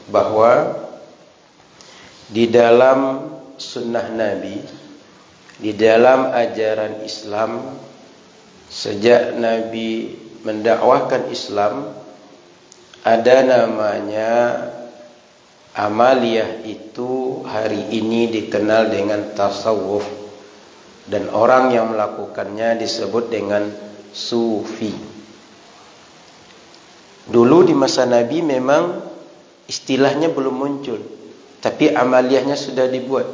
bahwa di dalam sunnah Nabi, di dalam ajaran Islam, sejak Nabi mendakwahkan Islam, ada namanya amaliyah. Itu hari ini dikenal dengan tasawuf, dan orang yang melakukannya disebut dengan sufi. Dulu di masa Nabi memang istilahnya belum muncul, tapi amaliyahnya sudah dibuat.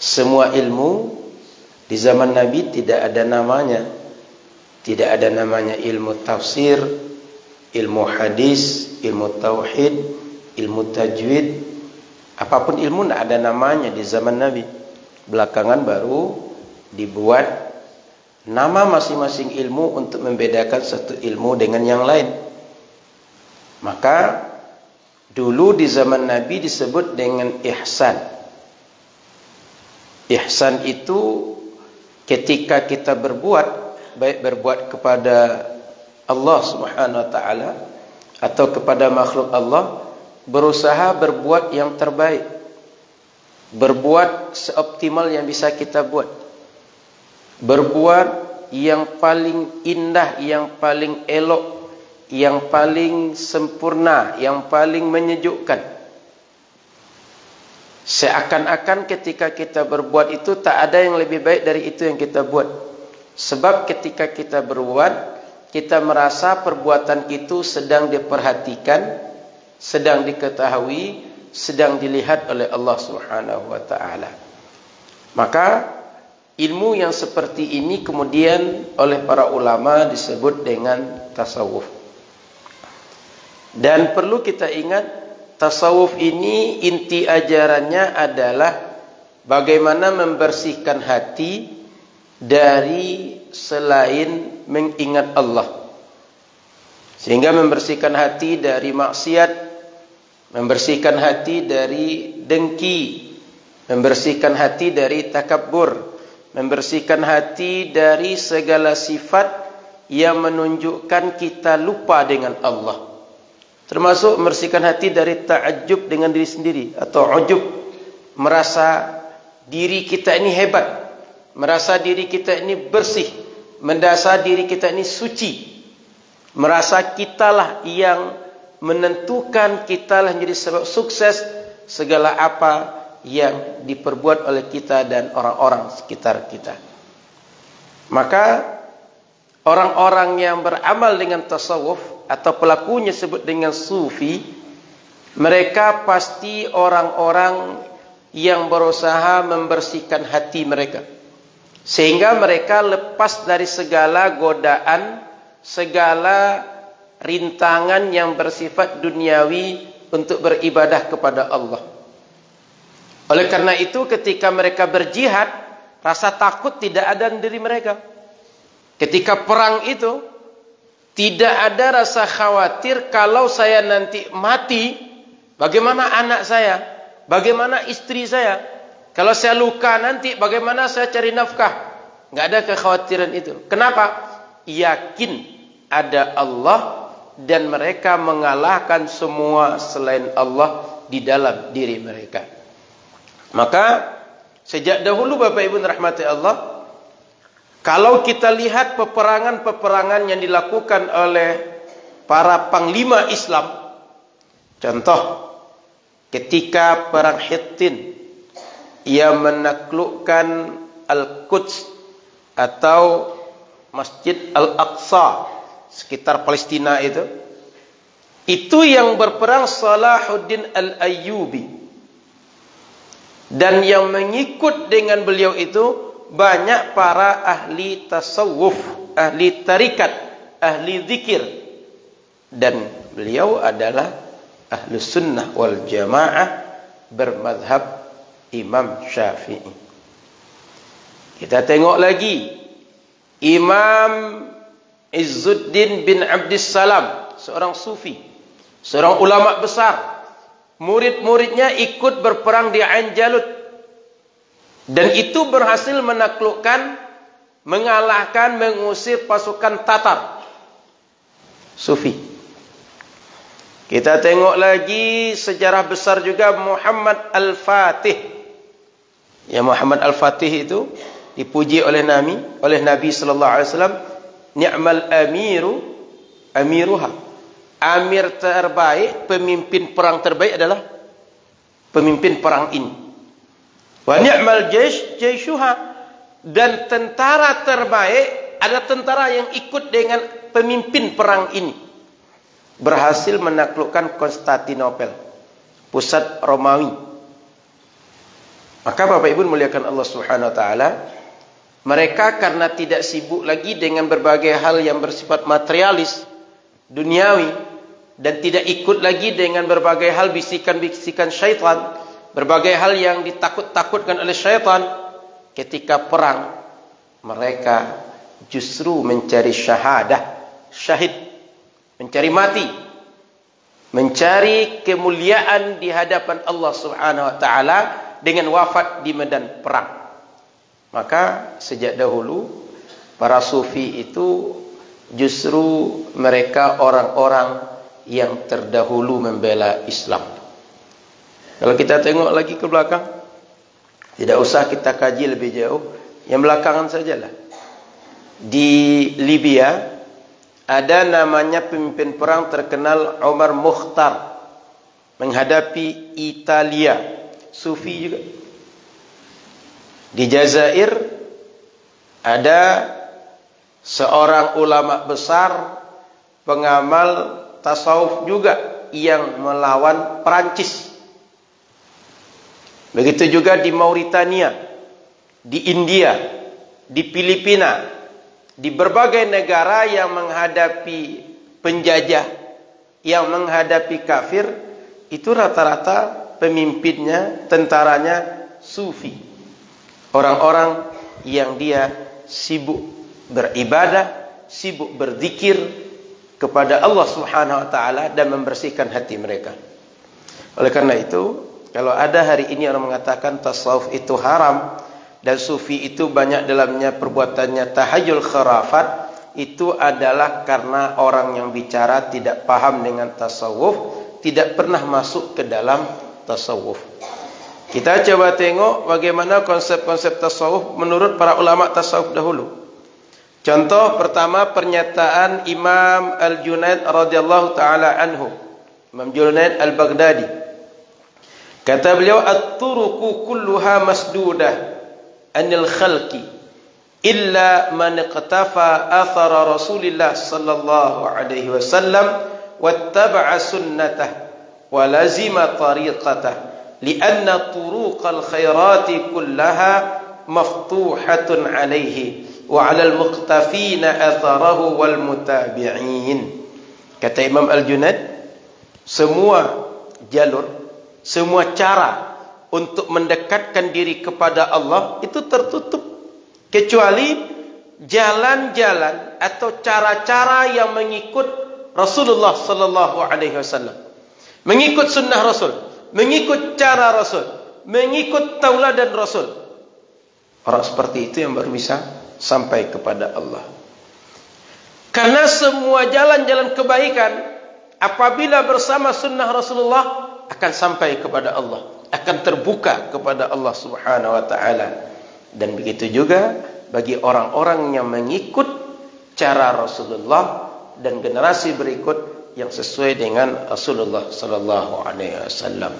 Semua ilmu di zaman Nabi tidak ada namanya. Tidak ada namanya ilmu tafsir, ilmu hadis, ilmu tauhid, ilmu tajwid. Apapun ilmu tidak ada namanya di zaman Nabi. Belakangan baru dibuat nama masing-masing ilmu untuk membedakan satu ilmu dengan yang lain. Maka dulu di zaman Nabi disebut dengan ihsan. Ihsan itu ketika kita berbuat, baik berbuat kepada Allah Subhanahu wa taala atau kepada makhluk Allah, berusaha berbuat yang terbaik, berbuat seoptimal yang bisa kita buat, berbuat yang paling indah, yang paling elok, yang paling sempurna, yang paling menyejukkan. Seakan-akan ketika kita berbuat itu tak ada yang lebih baik dari itu yang kita buat. Sebab ketika kita berbuat, kita merasa perbuatan itu sedang diperhatikan, sedang diketahui, sedang dilihat oleh Allah Subhanahu wa taala. Maka ilmu yang seperti ini kemudian oleh para ulama disebut dengan tasawuf. Dan perlu kita ingat, tasawuf ini inti ajarannya adalah bagaimana membersihkan hati dari selain mengingat Allah, sehingga membersihkan hati dari maksiat, membersihkan hati dari dengki, membersihkan hati dari takabbur, membersihkan hati dari segala sifat yang menunjukkan kita lupa dengan Allah. Termasuk membersihkan hati dari ta'ajjub dengan diri sendiri atau ujub, merasa diri kita ini hebat, merasa diri kita ini bersih, merasa diri kita ini suci, merasa kitalah yang menentukan, kitalah menjadi sebab sukses segala apa yang diperbuat oleh kita dan orang-orang sekitar kita. Maka orang-orang yang beramal dengan tasawuf atau pelakunya sebut dengan sufi, mereka pasti orang-orang yang berusaha membersihkan hati mereka, sehingga mereka lepas dari segala godaan, segala rintangan yang bersifat duniawi untuk beribadah kepada Allah. Oleh karena itu ketika mereka berjihad, rasa takut tidak ada di diri mereka. Ketika perang itu tidak ada rasa khawatir, kalau saya nanti mati, bagaimana anak saya, bagaimana istri saya, kalau saya luka nanti bagaimana saya cari nafkah. Enggak ada kekhawatiran itu. Kenapa? Yakin ada Allah dan mereka mengalahkan semua selain Allah di dalam diri mereka. Maka sejak dahulu Bapak Ibu rahmati Allah, kalau kita lihat peperangan-peperangan yang dilakukan oleh para panglima Islam, contoh ketika perang Hittin yang menaklukkan Al-Quds atau Masjid Al-Aqsa sekitar Palestina itu yang berperang Salahuddin Al-Ayyubi, dan yang mengikut dengan beliau itu banyak para ahli tasawuf, ahli tarikat, ahli zikir, dan beliau adalah ahli sunnah wal jamaah bermadhab Imam Syafi'i. Kita tengok lagi Imam Izzuddin bin Abdissalam, seorang sufi, seorang ulama besar. Murid-muridnya ikut berperang di Ain Jalut, dan itu berhasil menaklukkan, mengalahkan, mengusir pasukan Tatar. Sufi. Kita tengok lagi sejarah besar juga Muhammad Al-Fatih. Ya, Muhammad Al-Fatih itu dipuji oleh Nabi sallallahu alaihi wasallam, ni'mal amiruha. Amir terbaik, pemimpin perang terbaik adalah pemimpin perang ini. Wa ni'mal jayshuha. Dan tentara terbaik ada tentara yang ikut dengan pemimpin perang ini. Berhasil menaklukkan Konstantinopel, pusat Romawi. Maka Bapak Ibu muliakan Allah Subhanahu wa taala, mereka karena tidak sibuk lagi dengan berbagai hal yang bersifat materialis, duniawi, dan tidak ikut lagi dengan berbagai hal bisikan-bisikan syaitan, berbagai hal yang ditakut-takutkan oleh syaitan. Ketika perang, mereka justru mencari syahid, mencari mati, mencari kemuliaan di hadapan Allah Subhanahu wa taala dengan wafat di medan perang. Maka sejak dahulu para sufi itu justru mereka orang-orang yang terdahulu membela Islam. Kalau kita tengok lagi ke belakang, tidak usah kita kaji lebih jauh, yang belakangan sajalah. Di Libya ada namanya pemimpin perang terkenal Umar Mukhtar menghadapi Italia, sufi juga. Di Jazair ada seorang ulama besar, pengamal tasawuf juga, yang melawan Perancis. Begitu juga di Mauritania, di India, di Filipina, di berbagai negara yang menghadapi penjajah, yang menghadapi kafir, itu rata-rata pemimpinnya, tentaranya sufi. Orang-orang yang dia sibuk beribadah, sibuk berzikir kepada Allah Subhanahu wa taala dan membersihkan hati mereka. Oleh karena itu, kalau ada hari ini orang mengatakan tasawuf itu haram dan sufi itu banyak dalamnya perbuatannya tahayul khurafat, itu adalah karena orang yang bicara tidak paham dengan tasawuf, tidak pernah masuk ke dalam tasawuf. Kita coba tengok bagaimana konsep-konsep tasawuf menurut para ulama tasawuf dahulu. Contoh pertama, pernyataan Imam Al-Junaid radhiyallahu taala anhu, Imam Junaid Al-Baghdadi. Kata beliau, at-turuqu kulluha masdudah anil khalqi illa man iqtafa athara Rasulillah sallallahu alaihi wasallam wattaba'a sunnatah wa lazima tariqatah lianna turuqal khairati kullaha maftuhatun alaihi wa 'alal muqtafina atharahu wal mutabi'in. Kata Imam Al-Junaid, semua jalur, semua cara untuk mendekatkan diri kepada Allah itu tertutup, kecuali jalan-jalan atau cara-cara yang mengikut Rasulullah sallallahu alaihi wasallam, mengikut sunnah Rasul, mengikut cara Rasul, mengikut tauladan Rasul. Orang seperti itu yang baru bisa sampai kepada Allah. Karena semua jalan-jalan kebaikan apabila bersama sunnah Rasulullah akan sampai kepada Allah, akan terbuka kepada Allah Subhanahu wa taala. Dan begitu juga bagi orang-orang yang mengikut cara Rasulullah dan generasi berikut yang sesuai dengan Rasulullah sallallahu alaihi wasallam.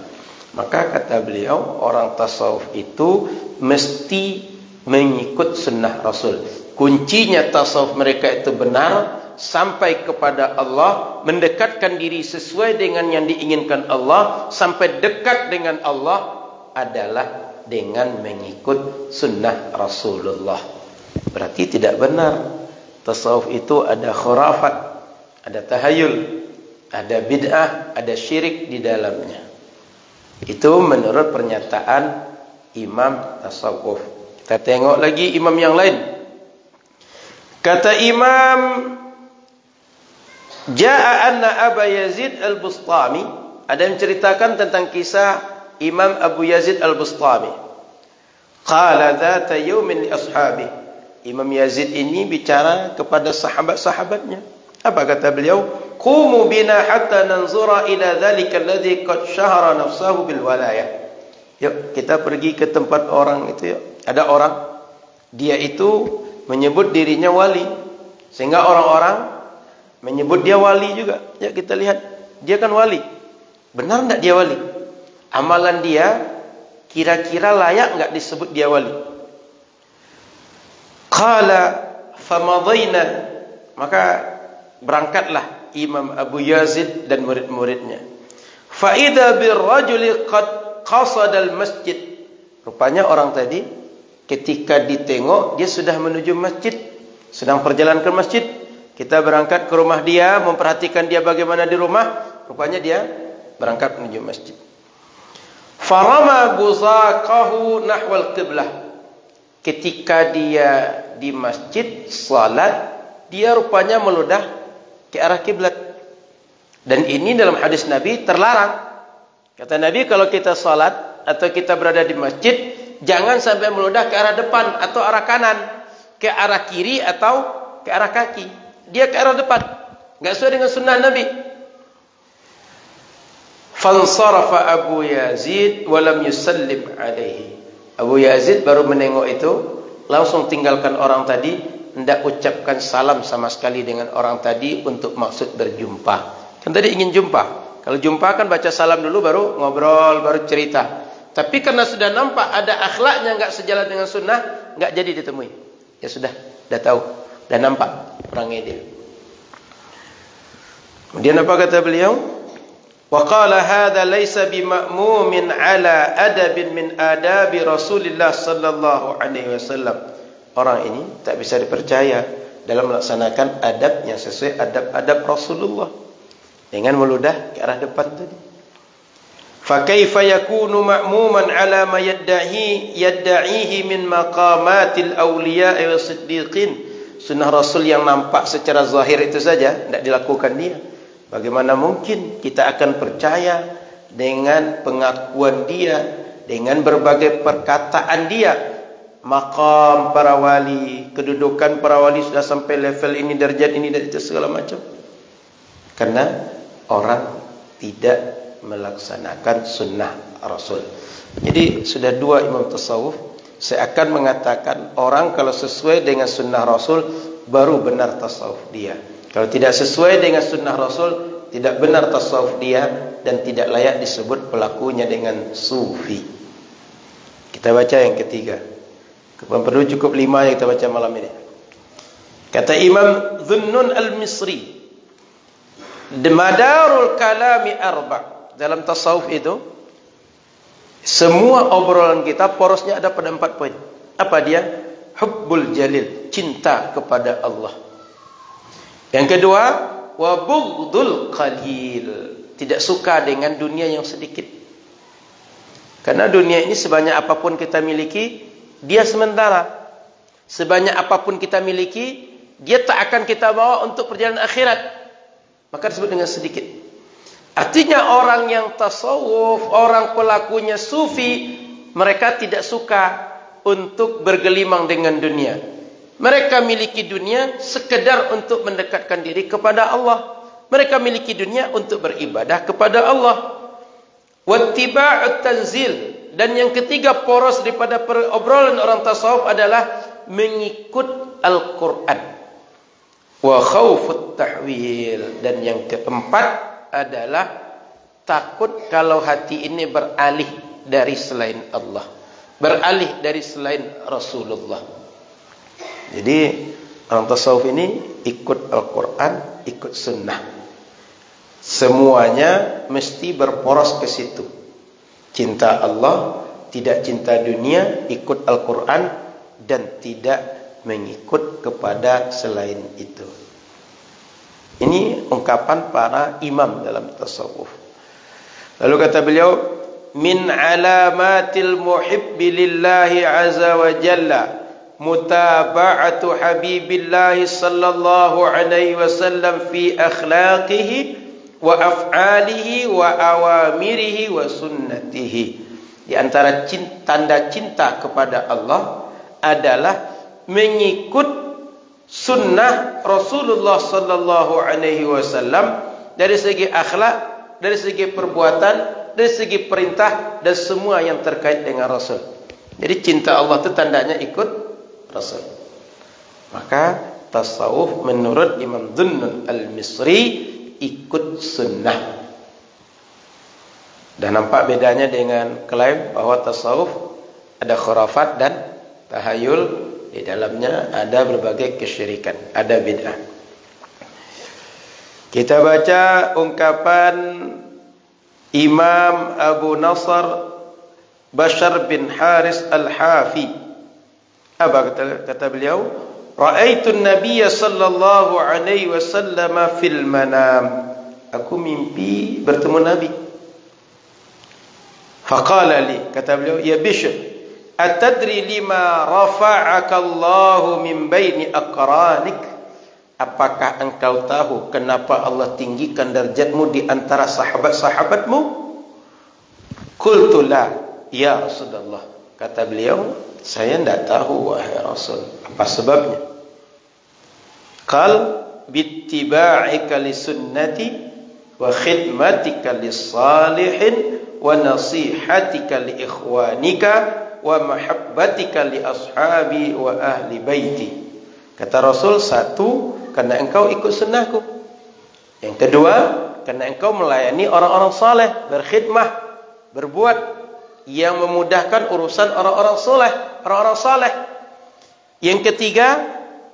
Maka kata beliau, orang tasawuf itu mesti mengikut sunnah Rasul. Kuncinya tasawuf mereka itu benar, sampai kepada Allah, mendekatkan diri sesuai dengan yang diinginkan Allah, sampai dekat dengan Allah adalah dengan mengikut sunnah Rasulullah. Berarti tidak benar tasawuf itu ada khurafat, ada tahayul, ada bid'ah, ada syirik di dalamnya. Itu menurut pernyataan Imam tasawuf. Kita tengok lagi imam yang lain. Kata Imam, Ja'a anna Aba Yazid Al-Bustami, ada yang menceritakan tentang kisah Imam Abu Yazid Al-Bustami. Qala dhata yawmin li ashabi. Imam Yazid ini bicara kepada sahabat-sahabatnya. Apa kata beliau? Qumu bina hatta nanzura ila dzalika alladhi qad syahara nafsahu bil walayah. Yuk kita pergi ke tempat orang itu, yuk. Ada orang, dia itu menyebut dirinya wali, sehingga orang-orang menyebut dia wali juga. Ya kita lihat, dia kan wali. Benar enggak dia wali? Amalan dia kira-kira layak enggak disebut dia wali? Qala famadayna, maka berangkatlah Imam Abu Yazid dan murid-muridnya. Fa idza birrajuli qad qasada al-masjid. Rupanya orang tadi ketika ditengok dia sudah menuju masjid, sedang perjalanan ke masjid. Kita berangkat ke rumah dia, memperhatikan dia bagaimana di rumah. Rupanya dia berangkat menuju masjid. Farama buzaqahu nahwal qiblah. Ketika dia di masjid salat, dia rupanya meludah ke arah kiblat. Dan ini dalam hadis Nabi terlarang. Kata Nabi, kalau kita salat atau kita berada di masjid, jangan sampai meludah ke arah depan atau arah kanan, ke arah kiri atau ke arah kaki. Dia ke arah depan, enggak sesuai dengan sunnah Nabi. Fansarafa Abu Yazid wa lam yusallim alaihi. Abu Yazid baru menengok itu, langsung tinggalkan orang tadi, hendak ucapkan salam sama sekali dengan orang tadi untuk maksud berjumpa. Kan tadi ingin jumpa. Kalau jumpa kan baca salam dulu, baru ngobrol, baru cerita. Tapi karena sudah nampak ada akhlaknya enggak sejalan dengan sunnah, enggak jadi ditemui. Ya sudah tahu, dah nampak orangnya dia. Kemudian apa kata beliau? Wa qala hadza laysa bima'mumin ala adabin min adabi Rasulillah sallallahu alaihi wasallam. Orang ini tak bisa dipercaya dalam melaksanakan adab yang sesuai adab-adab Rasulullah dengan meludah ke arah depan tadi. Fa kaifa yakunu ma'muman ala ma yadda'ihi min maqamatil awliya'i was-siddiqin. Sunnah Rasul yang nampak secara zahir itu saja tidak dilakukan dia. Bagaimana mungkin kita akan percaya dengan pengakuan dia, dengan berbagai perkataan dia? Maqam para wali, kedudukan para wali sudah sampai level ini, derajat ini dan itu segala macam. Karena orang tidak melaksanakan sunnah Rasul. Jadi sudah dua imam tasawuf. Saya akan mengatakan orang kalau sesuai dengan sunnah Rasul baru benar tasawuf dia. Kalau tidak sesuai dengan sunnah Rasul, tidak benar tasawuf dia dan tidak layak disebut pelakunya dengan sufi. Kita baca yang ketiga. Perlu cukup 5 yang kita baca malam ini. Kata Imam Dhunnun al-Misri, madarul kalami arba'. Dalam tasawuf itu, semua obrolan kita porosnya ada pada 4 poin. Apa dia? Hubbul jalil, cinta kepada Allah. Yang kedua, wa bughdul qalil, tidak suka dengan dunia yang sedikit. Karena dunia ini sebanyak apapun kita miliki, dia sementara. Sebanyak apapun kita miliki, dia tak akan kita bawa untuk perjalanan akhirat. Maka disebut dengan sedikit. Artinya orang yang tasawuf, orang pelakunya sufi, mereka tidak suka untuk bergelimang dengan dunia. Mereka miliki dunia sekedar untuk mendekatkan diri kepada Allah. Mereka miliki dunia untuk beribadah kepada Allah. Wattiba'ut tanzil. Dan yang ketiga poros daripada obrolan orang tasawuf adalah mengikut Al-Quran. Wa khawfut tahwil. Dan yang keempat adalah takut kalau hati ini beralih dari selain Allah, beralih dari selain Rasulullah. Jadi orang tasawuf ini ikut Al-Quran, ikut sunnah. Semuanya mesti berporos ke situ. Cinta Allah, tidak cinta dunia, ikut Al-Quran, dan tidak mengikut kepada selain itu. Ini ungkapan para imam dalam tasawuf. Lalu kata beliau, min alamatil muhibbi lillahi azza wa jalla mutaba'atu habibillahi sallallahu alaihi wasallam fi akhlaqihi wa af'alihi wa awamirihi wa sunnatihi. Di antara tanda cinta kepada Allah adalah mengikut sunnah Rasulullah sallallahu alaihi wasallam dari segi akhlak, dari segi perbuatan, dari segi perintah dan semua yang terkait dengan Rasul. Jadi cinta Allah itu tandanya ikut Rasul. Maka tasawuf menurut Imam Dhunnun al-Misri ikut sunnah. Dan nampak bedanya dengan klaim bahwa tasawuf ada khurafat dan tahayul. Di dalamnya ada berbagai kesyirikan, ada bid'ah. Kita baca ungkapan Imam Abu Nasr Bashar bin Haris Al-Hafi. Apa kata beliau? Ra'aitu an-nabiy sallallahu alaihi wasallam fil manam. Aku mimpi bertemu Nabi. Faqala li, kata beliau, ya Bishr, atadri lima rafa'aka Allahu min baini aqranik? Apakah engkau tahu kenapa Allah tinggikan derajatmu di antara sahabat-sahabatmu? Qultu la, ya Rasulullah. Kata beliau, saya tidak tahu wahai Rasul. Apa sebabnya? Qal bittiba'ika li sunnati wa khidmatika lis salihin wa nasihatika li ikhwanika wa mahabbatika li ashabi wa ahli baiti. Kata Rasul, satu, karena engkau ikut sunnahku. Yang kedua, karena engkau melayani orang-orang saleh, berkhidmah, berbuat yang memudahkan urusan orang-orang soleh, orang-orang saleh. Yang ketiga,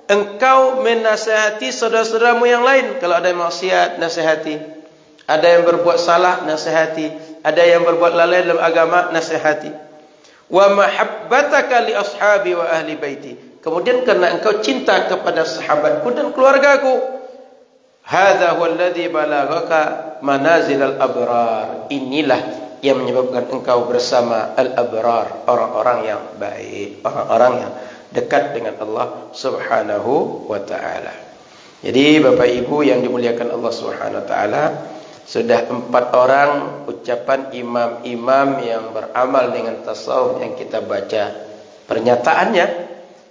engkau menasihati saudara-saudaramu yang lain. Kalau ada maksiat, nasihati. Ada yang berbuat salah, nasihati. Ada yang berbuat lalai dalam agama, nasihati. Wa mahabbataka li ashabi wa ahli baiti. Kemudian karena engkau cinta kepada sahabatku dan keluargaku. Hadza huwa alladhi balaghaka manazil al-abrar. Inilah yang menyebabkan engkau bersama al-abrar, orang-orang yang baik, orang-orang yang dekat dengan Allah Subhanahu wa taala. Jadi Bapak Ibu yang dimuliakan Allah Subhanahu wa taala, sudah 4 orang ucapan imam-imam yang beramal dengan tasawuf yang kita baca pernyataannya.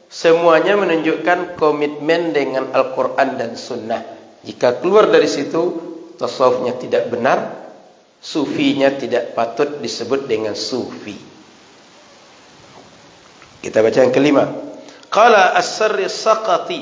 Semuanya menunjukkan komitmen dengan Al-Quran dan Sunnah. Jika keluar dari situ, tasawufnya tidak benar, sufinya tidak patut disebut dengan sufi. Kita baca yang kelima. Qala as-Sarri as-Saqati,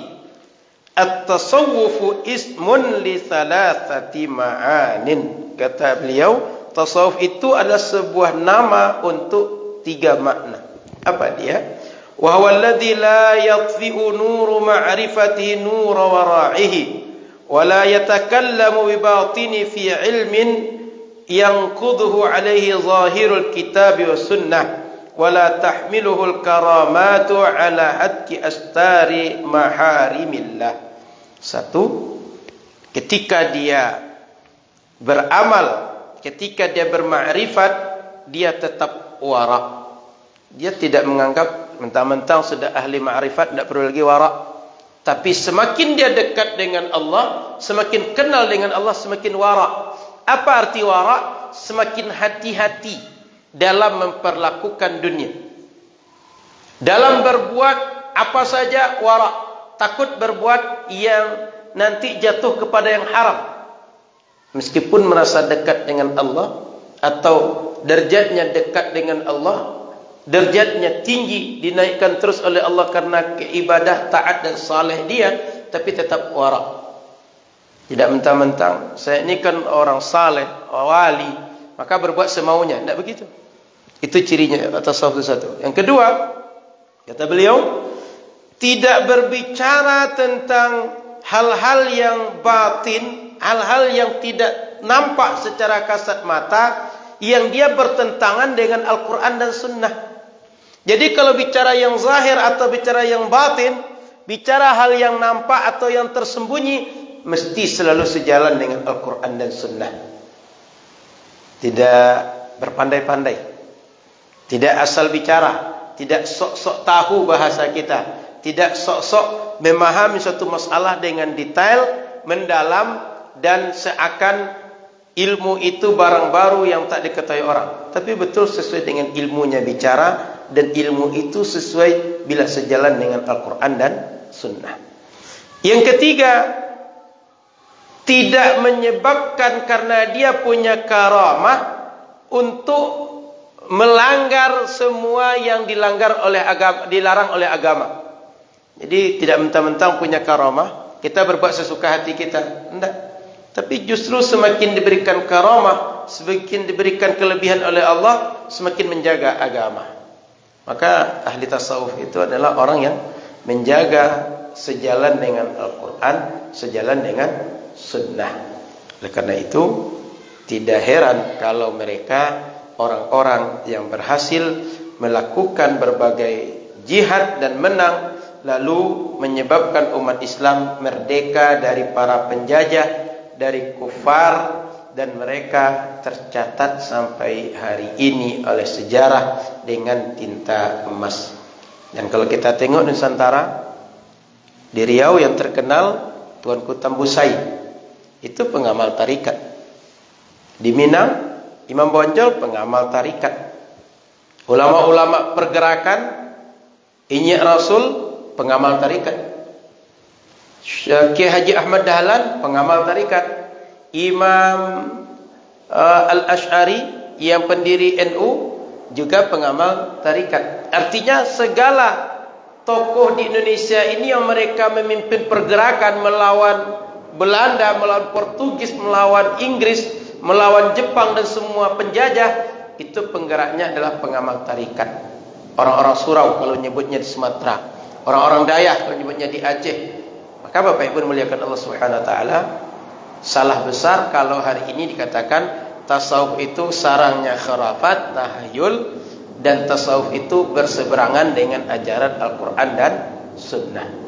at-tasawwufu ismun li thalathati ma'anin. Kata beliau, tasawuf itu adalah sebuah nama untuk 3 makna. Apa dia? Wa huwa alladhi la yatfi'u nuru ma'rifatihi nura wara'ihi wa la yatakallamu bi batini fi ilmin yanqudhu alaihi zahirul kitabi was sunnah wa la tahmiluhu al-karamatu ala hadki astari maharimillah. Satu, ketika dia beramal, ketika dia bermakrifat, dia tetap wara'. Dia tidak menganggap mentang-mentang sudah ahli ma'rifat tidak perlu lagi wara'. Tapi semakin dia dekat dengan Allah, semakin kenal dengan Allah, semakin wara'. Apa arti wara'? Semakin hati-hati dalam memperlakukan dunia. Dalam berbuat apa saja wara'. Takut berbuat yang nanti jatuh kepada yang haram. Meskipun merasa dekat dengan Allah, atau derajatnya dekat dengan Allah, derajatnya tinggi, dinaikkan terus oleh Allah karena keibadah, taat dan saleh dia, tapi tetap wara'. Tidak mentang-mentang saya ini kan orang saleh, wali, maka berbuat semaunya. Tidak begitu. Itu cirinya tasawuf itu satu. Yang kedua, kata beliau, tidak berbicara tentang hal-hal yang batin, hal-hal yang tidak nampak secara kasat mata, yang dia bertentangan dengan Al-Quran dan Sunnah. Jadi kalau bicara yang zahir atau bicara yang batin, bicara hal yang nampak atau yang tersembunyi, mesti selalu sejalan dengan Al-Quran dan Sunnah. Tidak berpandai-pandai, tidak asal bicara, tidak sok-sok tahu bahasa kita, tidak sok-sok memahami suatu masalah dengan detail, mendalam, dan seakan ilmu itu barang baru yang tak diketahui orang. Tapi betul sesuai dengan ilmunya bicara, dan ilmu itu sesuai bila sejalan dengan Al-Quran dan Sunnah. Yang ketiga, tidak menyebabkan karena dia punya karamah untuk melanggar semua yang dilanggar oleh agama, dilarang oleh agama. Jadi tidak mentang-mentang punya karamah kita berbuat sesuka hati kita, enggak. Tapi justru semakin diberikan karamah, semakin diberikan kelebihan oleh Allah, semakin menjaga agama. Maka ahli tasawuf itu adalah orang yang menjaga sejalan dengan Al-Quran, sejalan dengan sunnah. Oleh karena itu, tidak heran kalau mereka orang-orang yang berhasil melakukan berbagai jihad dan menang, lalu menyebabkan umat Islam merdeka dari para penjajah, dari kufar, dan mereka tercatat sampai hari ini oleh sejarah dengan tinta emas. Dan kalau kita tengok Nusantara, di Riau yang terkenal Tuanku Tambusai, itu pengamal tarikat. Di Minang, Imam Bonjol pengamal tarikat. Ulama-ulama pergerakan Inyak Rasul pengamal tarikat. Kiai Haji Ahmad Dahlan pengamal tarikat. Imam Al-Asy'ari yang pendiri NU juga pengamal tarikat. Artinya segala tokoh di Indonesia ini yang mereka memimpin pergerakan melawan Belanda, melawan Portugis, melawan Inggris, melawan Jepang dan semua penjajah, itu penggeraknya adalah pengamal tarikat. Orang-orang surau kalau nyebutnya di Sumatera, orang-orang Dayak kalau nyebutnya di Aceh. Maka Bapak Ibu muliakan Allah Subhanahu wa taala, salah besar kalau hari ini dikatakan tasawuf itu sarangnya khurafat, tahayul, dan tasawuf itu berseberangan dengan ajaran Al-Quran dan Sunnah.